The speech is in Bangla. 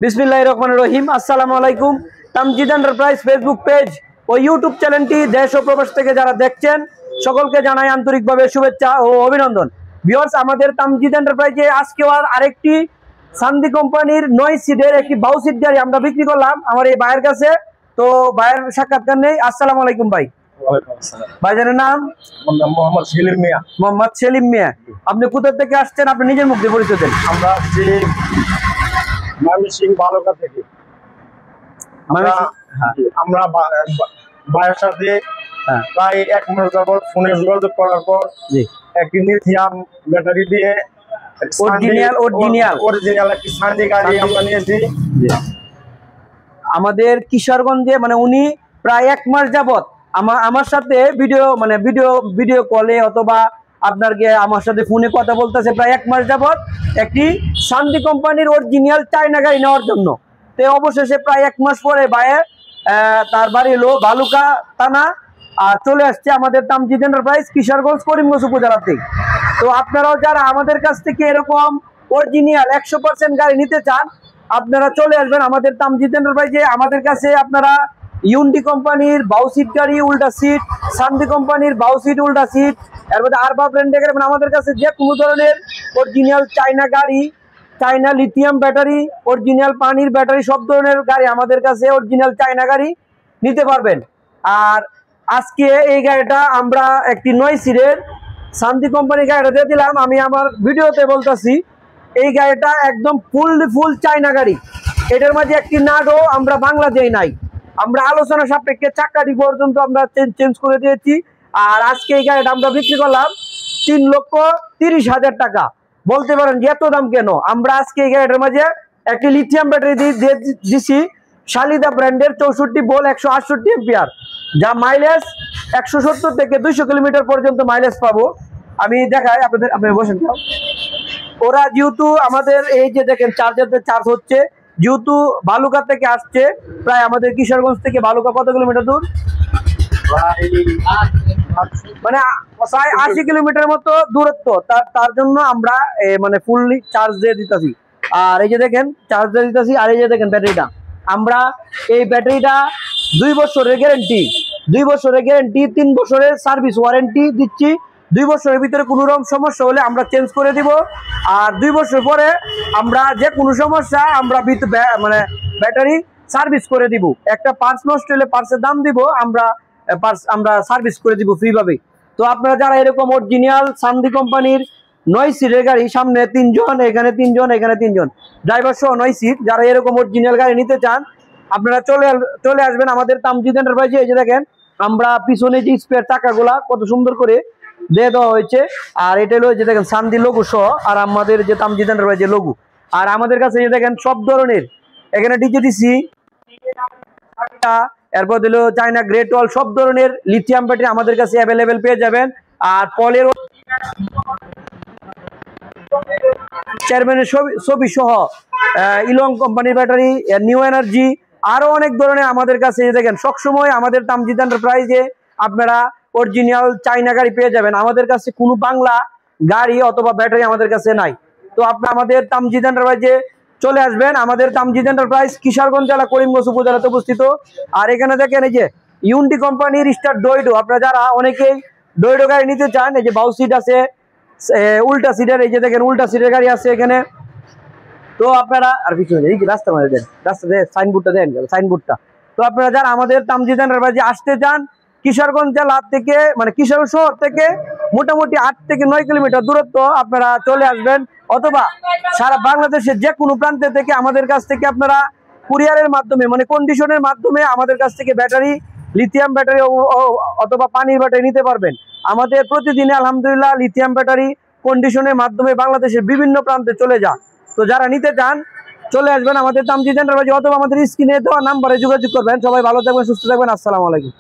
বিসমিল্লাহির রহমানির রহিম। আসসালামু আলাইকুম। তামজিদ এন্টারপ্রাইজ ফেসবুক পেজ ও ইউটিউব চ্যানেলটি দেশ ও প্রবাস থেকে যারা দেখছেন সকলকে জানাই আন্তরিকভাবে শুভেচ্ছা ও অভিনন্দন। ভিউয়ার্স, আমাদের তামজিদ এন্টারপ্রাইজে আজকে আরেকটি সান্দি কোম্পানির 9 সিটের একটি বাউ সিট গাড়ি আমরা বিক্রি করলাম আমার এই ভাইয়ের কাছে। তো ভাইয়ের সাক্ষাৎকার নেই। আসসালামু আলাইকুম ভাই। ভাইজানের নাম? মোহাম্মদ সেলিম মিয়া। মোহাম্মদ সেলিম মিয়া। আপনি কোথা থেকে আসছেন? আপনি নিজের মুখ দিয়ে পরিচয় দেন। আমরা ময়মনসিংহ বালুকা থেকে। আমরা ভাইয়ের সাথে প্রায় 1 মাস যাবত ফোনে যোগাযোগ করার পর একটি লিথিয়াম ব্যাটারি দিয়ে অরিজিনাল একটি সান্দি গাড়ি আমরা নিয়েছি। আমাদের কিশোরগঞ্জে মানে উনি প্রায় 1 মাস যাবত আমার সাথে ভিডিও কলে অথবা আপনাকে আমার সাথে ফোনে কথা বলতেছে প্রায় 1 মাস যাবত একটি সান্দি কোম্পানির অরিজিনাল চায়না গাড়ি নেওয়ার জন্য। তো অবশেষে প্রায় 1 মাস পরে ভাইয়ের তার বাড়ি হলো বালুকা থানা আর চলে আসছে আমাদের তামজিদ এন্টারপ্রাইজ কিশোরগঞ্জ করিমগঞ্জ উপজেলাতে। তো আপনারাও যারা আমাদের কাছ থেকে এরকম অরিজিনাল 100% গাড়ি নিতে চান আপনারা চলে আসবেন আমাদের তামজিদ এন্টারপ্রাইজে। আমাদের কাছে আপনারা ইউন্ডি কোম্পানির বাউ সিট গাড়ি উল্টা সিট, সান্দি কোম্পানির বাউ সিট উল্টা সিট, এরপরে আরবা ব্র্যান্ডের গাড়ি, মানে আমাদের কাছে যে কোনো ধরনের অরিজিনাল চায়না গাড়ি, চায়না লিথিয়াম ব্যাটারি, অরিজিনাল পানির ব্যাটারি, সব ধরনের গাড়ি আমাদের কাছে অরিজিনাল চায়না গাড়ি নিতে পারবেন। আর আজকে এই গাড়িটা আমরা একটি 9 সিটের সান্দি কোম্পানির গাড়িটা দিয়ে দিলাম। আমি আমার ভিডিওতে বলতেছি এই গাড়িটা একদম ফুল চায়না গাড়ি। এটার মাঝে একটি নাটও আমরা বাংলা দেই নাই, আমরা আলোচনা সাপেক্ষে চাকাটি পর্যন্ত আমরা চেঞ্জ করে দিয়েছি। আর আজকে এই গাড়িটা আমরা বিক্রি করলাম 3,30,000 টাকা। বলতে পারেন যে এত দাম কেন? আমরা আজকে এই গাড়িটার মাঝে একটি লিথিয়াম ব্যাটারি দিয়ে দিছি শালিদা ব্র্যান্ডের 64 ভোল্ট 168 এম্পিয়ার, যা মাইলেজ 170 থেকে 200 কিলোমিটার পর্যন্ত মাইলেজ পাবো। আমি দেখাই আপনাদের, আপনি বসেন। ওরা যেহেতু আমাদের এই যে দেখেন চার্জারদের চার্জ হচ্ছে, যেহেতু বালুকা থেকে আসছে, প্রায় আমাদের কিশোরগঞ্জ থেকে বালুকা কত কিলোমিটার দূর? মানে 80 কিলোমিটার মতো দূরত্ব। তার জন্য আমরা মানে ফুললি চার্জ দিয়ে দিতেছি। আর এই যে দেখেন চার্জ দিয়ে দিতেছি। আর এই যে দেখেন ব্যাটারিটা, আমরা এই ব্যাটারিটা 2 বছরের গ্যারেন্টি, 2 বছরের গ্যারেন্টি, 3 বছরের সার্ভিস ওয়ারেন্টি দিচ্ছি। 2 বছরের ভিতরে কোনো রকম সমস্যা হলে আমরা চেঞ্জ করে দিব। আর 2 বছর পরে আমরা যে কোনো সমস্যা আমরা মানে ব্যাটারি সার্ভিস করে দিব। একটা পার্টস নষ্ট হলে পার্টসের দাম দিব, আমরা সার্ভিস করে দিব ফ্রিভাবে। তো আপনারা যারা এরকম অরিজিনাল সান্দি কোম্পানির 9 সিটের গাড়ি, সামনে 3 জন, এখানে 3 জন, এখানে 3 জন, ড্রাইভার সহ 9 সিট, যারা এরকম অরিজিনাল গাড়ি নিতে চান আপনারা চলে আসবেন আমাদের তামজিদ এন্টারপ্রাইজে। এই যে দেখেন আমরা পিছনে যে স্পেয়ার চাকাগুলা কত সুন্দর করে দিয়ে দেওয়া হয়েছে। আর এটা হলো যে দেখেন সান্দি লোগো সহ, আর আমাদের যে তামজিদ এন্টারপ্রাইজের লোগো। আর আমাদের কাছে যে দেখেন সব ধরনের এখানে ডিজেডিসি, এরপর দিল চায়না গ্রেট ওয়াল, সব ধরনের লিথিয়াম ব্যাটারি আমাদের কাছে অ্যাভেলেবেল পেয়ে যাবেন। আর পলের চেয়ারম্যানের ছবি সহ ইলং কোম্পানির ব্যাটারি, নিউ এনার্জি, আরো অনেক ধরনের আমাদের কাছে দেখেন সবসময় আমাদের তামজিদ এন্টারপ্রাইজে আপনারা অরিজিনাল চায়না গাড়ি পেয়ে যাবেন। আমাদের কাছে কোনো বাংলা গাড়ি অথবা ব্যাটারি আমাদের কাছে নাই। তো আপনি আমাদের তামজিদ এন্টারপ্রাইজে চলে আসবেন। আমাদের তামজিদ এন্টারপ্রাইজ কিশোরগঞ্জ জেলা করিমগঞ্জ উপজেলাতে অবস্থিত। আর এখানে দেখেন এই যে ইউন্ডি কোম্পানির স্টার ডোইডো, আপনারা যারা অনেকেই ডোইডো গাড়ি নিতে চান, এই যে বাউ সিট আছে, উল্টা সিটের, এই যে দেখেন উল্টা সিটের গাড়ি আছে এখানে। তো আপনারা আর পিছনে এই রাস্তা মাঝে দেন, রাস্তাতে সাইনবোর্ডটা দেন, সাইনবোর্ডটা। তো আপনারা যারা আমাদের তামজিদ এন্টারপ্রাইজে আসতে চান কিশোরগঞ্জ জেলা থেকে, মানে কিশোরগঞ্জ শহর থেকে মোটামুটি 8 থেকে 9 কিলোমিটার দূরত্ব, আপনারা চলে আসবেন। অথবা সারা বাংলাদেশের যে কোনো প্রান্তে থেকে আমাদের কাছ থেকে আপনারা কুরিয়ারের মাধ্যমে, মানে কন্ডিশনের মাধ্যমে আমাদের কাছ থেকে ব্যাটারি, লিথিয়াম ব্যাটারি অথবা পানির ব্যাটারি নিতে পারবেন। আমাদের প্রতিদিনে আলহামদুলিল্লাহ লিথিয়াম ব্যাটারি কন্ডিশনের মাধ্যমে বাংলাদেশের বিভিন্ন প্রান্তে চলে যায়। তো যারা নিতে চান চলে আসবেন আমাদের তামজিদ এন্টারপ্রাইজ অথবা আমাদের স্ক্রিনে দেওয়া নাম্বারে যোগাযোগ করবেন। সবাই ভালো থাকবেন, সুস্থ থাকবেন। আসসালামু আলাইকুম।